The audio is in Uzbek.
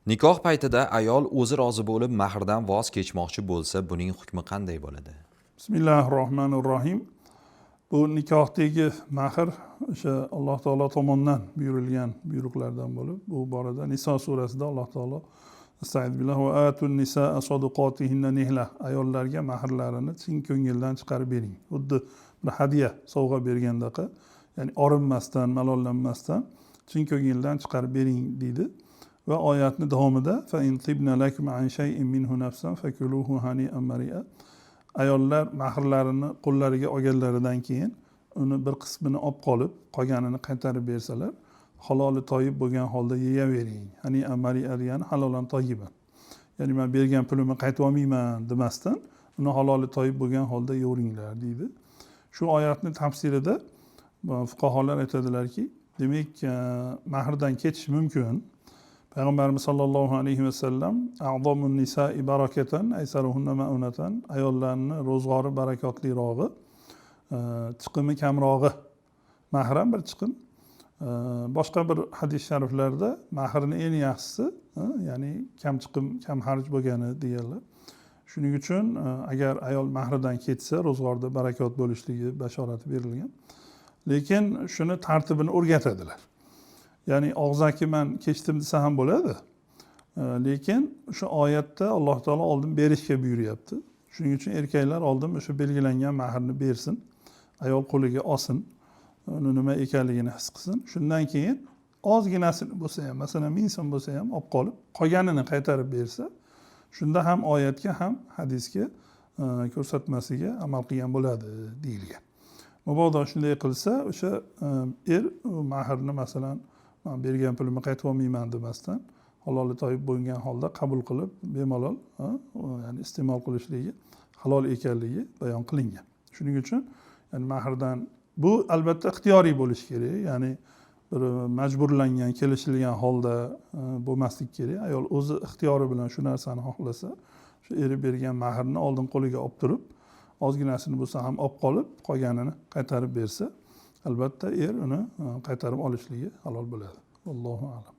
Nikoh paytida ayol o'zi rozi bo'lib mahrdan voz kechmoqchi bo'lsa, buning hukmi qanday bo'ladi? Bismillahirrohmanirrohim. Bu nikohdagi mahr o'sha Alloh taolo tomonidan buyurilgan buyruqlardan bo'lib, bu borada Niso surasida Alloh taolo Estağfirullah va atun nisaa saduqatihinna nihla, ayollarga mahrlarini chin ko'ngildan chiqarib bering. Xuddi bir hadya, sovg'a bergandaqa, ya'ni orinmasdan, malollanmasdan chin ko'ngildan chiqarib bering deydi. Va oyatni davomida fa in tibna lakum an shay'in minhu nafsan fakuluhu hani'an mari'a. Ayollar mahrlarini qo'llariga olganlaridan keyin uni bir qismini olib qolib, qolganini qaytarib bersalar, haloli toyib bo'lgan holda yeyavering. Hani'an mari'a degani halolan toyiban. Ya'ni men bergan pulimni qaytib olmayman demasdan, uni haloli toyib bo'lgan holda yeyveringlar deydi. Shu oyatning tafsirida fuqaholar aytadilarki, demak, mahrdan ketish mumkin. Payg'ambarimiz sollallohu alayhi vasallam a'zomun nisa'i barakatan aysaruhunna ma'unatan, ayollarni ro'zg'ori barakotliroqi, chiqimi kamrog'i. Mahr ham bir chiqim. Boshqa bir hadis shariflarda mahrning eng yaxshisi, ya'ni kam chiqim, kam xarj bo'lgani deganlar. Shuning uchun agar ayol mahridan ketsa, ro'zg'orda barakot bo'lishligi bashorati berilgan. Lekin shuni tartibini o'rgatadilar. Ya'ni og'zaki men kechdim desa ham bo'ladi. Lekin shu oyatda Alloh taolo oldin berishga buyuryapti. Shuning uchun erkaklar oldin o'sha belgilangan mahrni bersin, ayol qo'liga olsin, uni nima ekanligini his qilsin. Shundan keyin ozginasini bo'lsa ham, masalan 1000 so'm bo'lsa ham olib qolib, qolganini qaytarib bersa, shunda ham oyatga ham hadisga ko'rsatmasiga amal qilgan bo'ladi deyilgan. Mabodo shunday qilsa, o'sha er mahrni masalan men bergan pulimni qaytib olmayman demasdan, haloli toyib bo'lgan holda qabul qilib, bemalol, ya'ni iste'mol qilishligi halol ekanligi bayon qilingan. Shuning uchun ya'ni mahrdan bu albatta ixtiyoriy bo'lishi kerak, ya'ni bir majburlangan, kelishilgan holda bo'lmaslik kerak. Ayol o'zi ixtiyori bilan shu narsani xohlasa, shu eri bergan mahrni oldin qo'liga olib turib, ozginasini bo'lsa ham olib qolib, qolganini qaytarib bersa, albatta er uni qaytarib olishligi halol bo'ladi. Allohu a'lam.